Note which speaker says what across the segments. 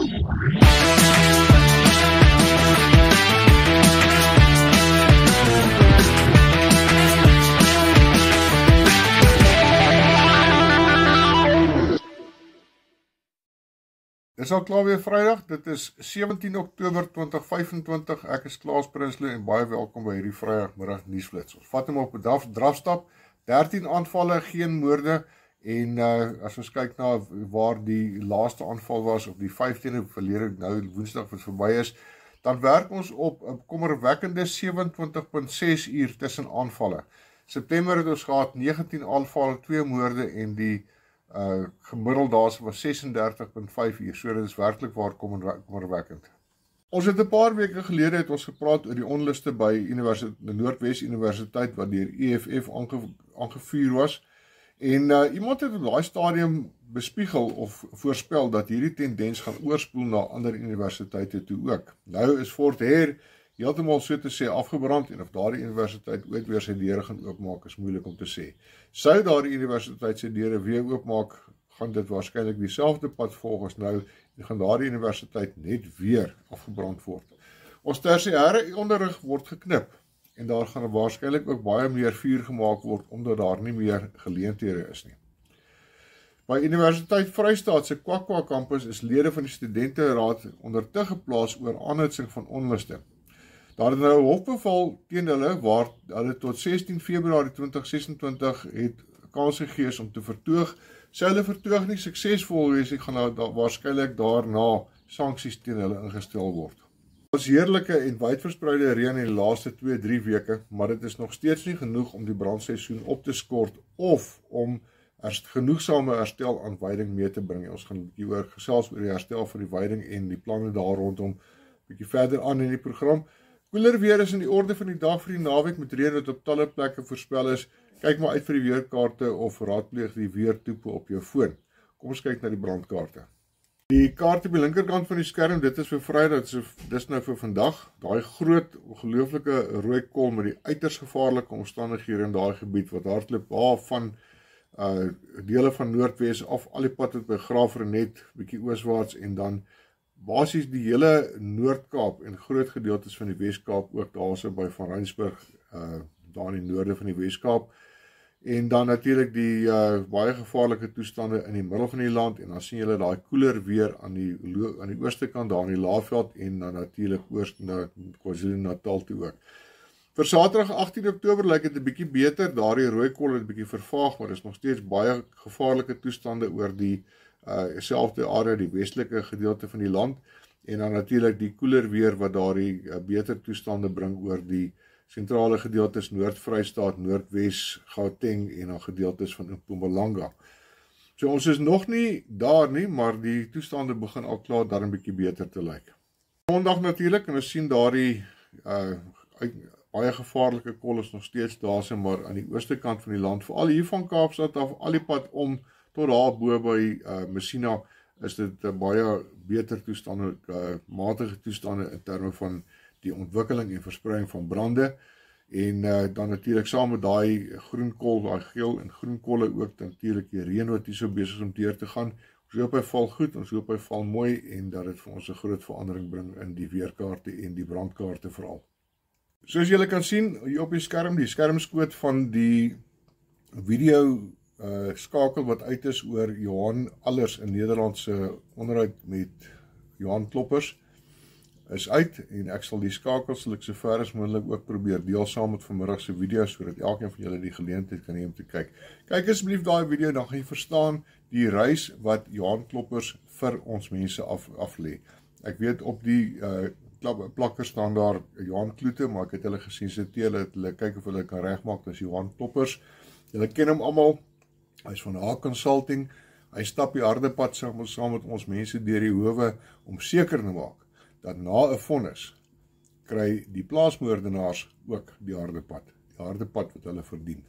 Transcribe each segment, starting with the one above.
Speaker 1: Dis al klaar weer Vrydag, dit is 17 Oktober 2025, ek is Klaas Prinsloo en baie welkom by hierdie Vrydagmiddag nuusflits. Ons vat hom op 'n drafstap, 13 aanvalle, geen moorde en as ons kyk na waar die laaste aanval was op die 15de verlede nou Woensdag wat verby is, dan werk ons op 'n kommerwekkende 27.6 uur tussen aanvalle. September het ons gehad 19 aanvalle, 2 moorde en die gemiddeld daar was 36.5 uur, so dit is werklik waar kommerwekkend. Ons het 'n paar weke gelede het ons gepraat oor die onluste by Noordwes Universiteit wat deur EFF aangevuur was en iemand het op daai stadium bespiegel of voorspel dat hierdie tendens gaan oorspoel na ander universiteite toe ook. Nou is Fort Hare heeltemal so te sê afgebrand en of daardie universiteit ooit weer sy deure gaan oopmaak is moeilik om te sê. Sou daardie universiteit sy deure weer oopmaak, gaan dit waarskynlik dieselfde pad volg as nou en gaan daardie universiteit net weer afgebrand word. Ons tersiêre onderrig word geknip en daar gaan waarskynlik ook baie meer vuur gemaak word omdat daar nie meer geleenthede is nie. By Universiteit Vrystaat se Kwakwa kampus is lede van die studenteraad onder te geplaas oor aanhitsing van onluste. Daar het nou 'n hofbevel teen hulle waar hulle tot 16 Februarie 2026 het kans gegee om te vertoog. Sou hulle vertoog nie suksesvol wees, gaan nou waarskynlik daarna sanksies teen hulle ingestel word. Ons heerlike en wydverspreide reën in die laaste 2-3 weke, maar dit is nog steeds nie genoeg om die brandseisoen op te skort of om genoegsame herstel aan veiding mee te bring. Ons gaan bietjie gesels oor die herstel van die veiding en die planne daar rondom bietjie verder aan in die program. Koeler weer is in die orde van die dag vir die naweek met reën wat op talle plekke voorspel is. Kyk maar uit vir die weerkaarte of raadpleeg die weertoepe op jou foon. Kom ons kyk na die brandkaarte. Die kaart op die linkerkant van die skerm, dit is vir Vrydag, dis nou vir vandag. Daai groot, ongelooflike rooi kol met die uiters gevaarlike omstandighede in daai gebied wat hardloop van dele van Noordwes af al die pad tot by Graafrenet, bietjie ooswaarts en dan basies die hele Noord-Kaap en groot gedeeltes van die Wes-Kaap ook daarso by Van Rensburg, daar in die noorde van die Wes-Kaap. En dan natuurlik die baie gevaarlike toestande in die middel van die land en dan sien julle daai koeler weer aan die ooste kant daar in die Laagveld en dan natuurlik oor na KwaZulu-Natal toe ook. Vir Saterdag 18 Oktober lyk dit 'n bietjie beter, daardie rooi kol het 'n bietjie vervaag, maar is nog steeds baie gevaarlike toestande oor die selfde area, die westelike gedeelte van die land en dan natuurlik die koeler weer wat daardie beter toestande bring oor die sentrale gedeeltes Noord-Vrystaat, Noordwes, Gauteng en dan gedeeltes van Mpumalanga. So ons is nog nie daar nie, maar die toestande begin al klaar daar 'n bietjie beter te lyk. Sondag natuurlik en ons sien daardie baie gevaarlike kol is nog steeds daar, maar aan die ooste kant van die land, veral hier van Kaapstad af, al die pad om tot daar bo by Messina is dit baie beter toestande, matige toestande in terme van die ontwikkeling en verspreiding van brande en dan natuurlik saam met daai groenkol, daai geel en groenkolle ook natuurlik die reën wat hier so besig om deur te gaan. Ons hoop hy val goed, ons hoop hy val mooi en dat dit vir ons 'n groot verandering bring in die weerkaarte en die brandkaarte veral. Soos julle kan sien hier op die skerm, die skermskoot van die video skakel wat uit is oor Johan Allers in Nederlandse onderhoud met Johan Kloppers is uit en ek sal die skakels sal ek so ver as moontlik ook probeer deel saam met vanmiddag se video sodat elkeen van julle die geleentheid kan hê om te kyk. Kyk asseblief daai video, dan gaan jy verstaan die reis wat Johan Kloppers vir ons mense af lê. Ek weet op die plakker staan daar Johan Kloete, maar ek het hulle gesien siteer, hulle kyk of hulle kan regmaak as Johan Kloppers. Julle ken hom almal. Hy is van Haak Consulting. Hy stap die harde pad saam met ons mense deur die howe om seker te maak dat na 'n vonnis kry die plaasmoordenaars ook die harde pad wat hulle verdien.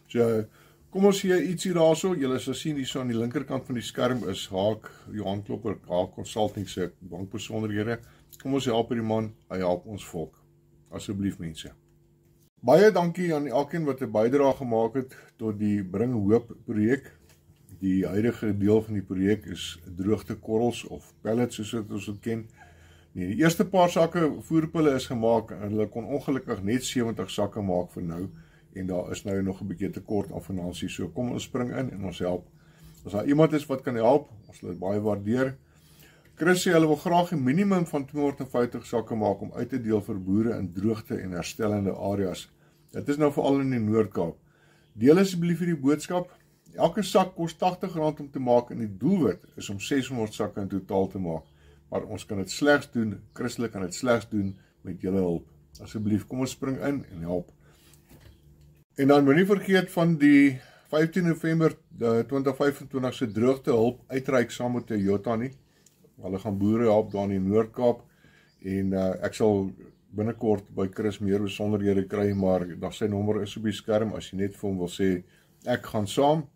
Speaker 1: So kom ons sien ietsie daarso. Julle sal sien hier so aan die linkerkant van die skerm is Haak Johan Klopper, Haak Consulting se bankbesonderhede. Kom ons help die man, hy help ons volk. Asseblief mense. Baie dankie aan elkeen wat 'n bydrae gemaak het tot die Bring Hoop projek. Die huidige deel van die projek is droogtekorrels of pellets soos wat ons dit ken. Nee, die eerste paar sakke voerpille is gemaak en hulle kon ongelukkig net 70 sakke maak vir nou en daar is nou nog 'n bietjie tekort aan finansies. So kom ons spring in en ons help. As daar iemand is wat kan help, ons sal dit baie waardeer. Chris sê hulle wil graag 'n minimum van 250 sakke maak om uit te deel vir boere in droogte en herstellende areas. Dit is nou veral in die Noord-Kaap. Deel asseblief hierdie boodskap. Elke sak kos R80 om te maak en die doelwit is om 600 sakke in totaal te maak. Maar ons kan dit slegs doen, Christelik kan dit slegs doen met julle hulp. Asseblief, kom ons spring in en help. En dan moenie vergeet van die 15 November 2025 se droogtehulp uitreik saam met Toyota nie. Hulle gaan boere help daar in die Noord-Kaap en ek sal binnekort by Chris meer besonderhede kry, maar daar sy nommer is op die skerm as jy net vir hom wil sê ek gaan saam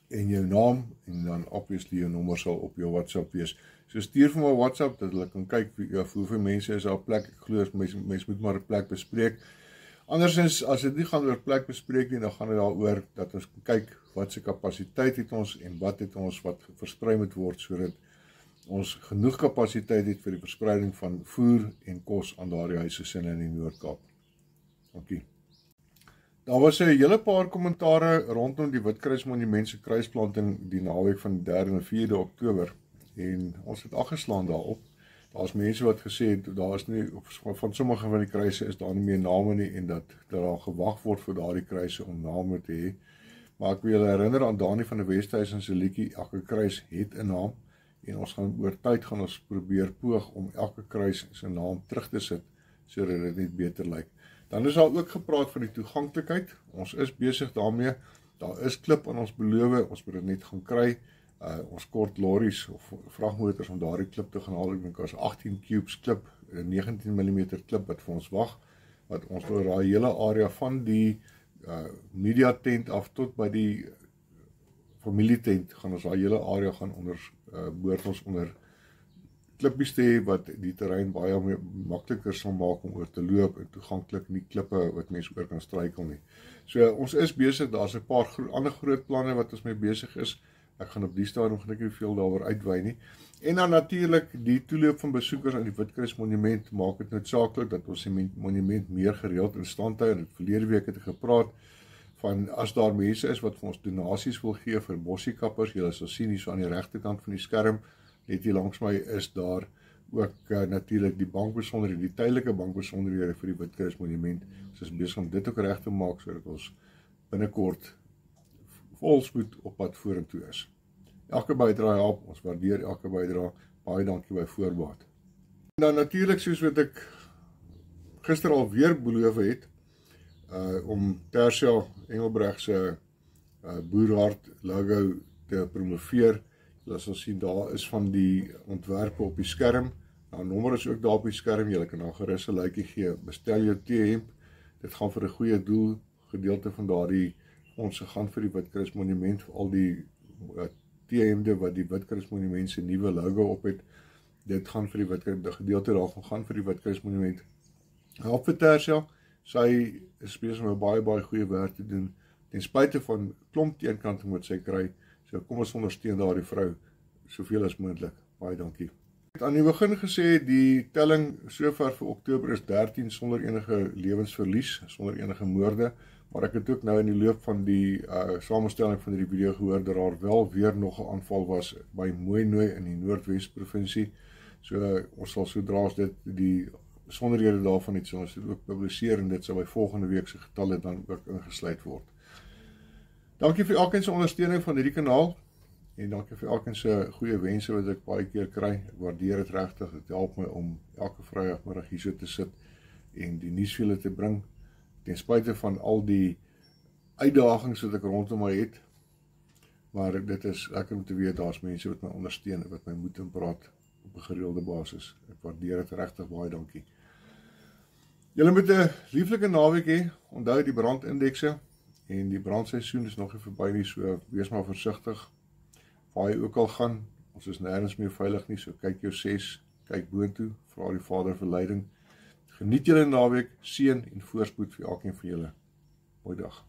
Speaker 1: en jou naam en dan obviously jou nommer sal op jou WhatsApp wees. So stuur vir my WhatsApp dat hulle kan kyk hoeveel mense is daar op plek. Ek glo mense moet maar 'n plek bespreek. Andersins as dit nie gaan oor plek bespreek nie, dan gaan dit daaroor dat ons kyk wat se kapasiteit het ons en wat het ons wat versprei moet word sodat ons genoeg kapasiteit het vir die verspreiding van voer en kos aan daardie huisgesinne in die Noord-Kaap. Dankie. Daar was 'n hele paar kommentare rondom die Witkruismonument se kruisplanting die naweek van 3de en 4de Oktober en ons het afgeslaan daarop. Daar's mense wat gesê het daar is nie van sommige van die kruise is daar nie meer name nie en dat daar gewag word vir daardie kruise om name te hê. Maar ek wil herinner aan Dani van die Westhuizen se liedjie elke kruis het 'n naam en ons gaan oor tyd gaan ons probeer poog om elke kruis se naam terug te sit sodat dit net beter lyk. Dan is daar ook gepraat van die toeganklikheid. Ons is besig daarmee. Daar is klip aan ons beloof, ons moet dit net gaan kry. Ons kort lorries of vragmotors om daardie klip te gaan haal. Ek dink as 18 cubes klip, 'n 19 mm klip wat vir ons wag, wat ons oor daai hele area van die media tent af tot by die familietent gaan ons daai hele area gaan boord ons onder klippies te hê wat die terrein baie makliker sal maak om oor te loop en toeganklik nie klippe wat mense oor kan struikel nie. So ons is besig, daar's 'n paar ander groot planne wat ons mee besig is. Ek gaan op die stadium nie veel daaroor uitwy nie. En dan natuurlik die toeloop van besoekers aan die Witkruismonument maak dit noodsaaklik dat ons die monument meer gereeld in stand hou. En verlede week het ek gepraat van as daar mense is wat vir ons donasies wil gee vir bossiekappers, julle sal sien hier so aan die regterkant van die skerm, net hier langs my is daar ook natuurlik die bankbesonderhede, die tydelike bankbesonderhede vir die Witkruismonument. Ons is besig om dit ook reg te maak sodat ons binnekort volspoed op pad vorentoe is. Elke bydrae help, ons waardeer elke bydrae. Baie dankie by voorbaat. En dan natuurlik soos wat ek gister al weer beloof het, om Tersia Engelbreg se Boerhart logo te promoveer. Julle sal sien daar is van die ontwerpe op die skerm. Nou nommer is ook daar op die skerm. Julle kan daar gerus 'n likeie gee. Bestel jou T-hemp. Dit gaan vir 'n goeie doel. Gedeelte van daardie ons gaan vir die Witkruismonument vir al die T-hemde wat die Witkruismonument se nuwe logo op het. Dit gaan vir die gedeelte daarvan gaan vir die Witkruismonument. Help vir Tersia. Sy is besig om baie goeie werk te doen ten spyte van klomp teenkanting wat sy kry. So kom ons ondersteun daardie vrou soveel as moontlik. Baie dankie. Ek het aan die begin gesê die telling sover vir Oktober is 13 sonder enige lewensverlies, sonder enige moorde. Maar ek het ook nou in die loop van die samestelling van hierdie video gehoor dat daar wel weer nog 'n aanval was by Mooinooi in die Noordwes provinsie. So ons sal sodra as dit die besonderhede daarvan het, sal ons dit ook publiseer en dit sal by volgende week se getalle dan ook ingesluit word. Dankie vir elkeen se ondersteuning van hierdie kanaal en dankie vir elkeen se goeie wense wat ek baie keer kry. Ek waardeer dit regtig. Dit help my om elke Vrydagmiddag hier so te sit en die nuus vir julle te bring. Ten spyte van al die uitdagings wat ek rondom my het, maar dit is lekker om te weet daar's mense wat my ondersteun en wat my moed en praat op 'n gereelde basis. Ek waardeer dit regtig baie dankie. Julle moet 'n lieflike naweek hê. Onthou die brandindekse en die brandseisoen is nog nie verby nie, so wees maar versigtig. Waar jy ook al gaan, ons is nêrens meer veilig nie, so kyk jou 6, kyk boontoe, vra die Vader vir leiding. Geniet julle naweek, seën en voorspoed vir elkeen van julle. Mooi dag.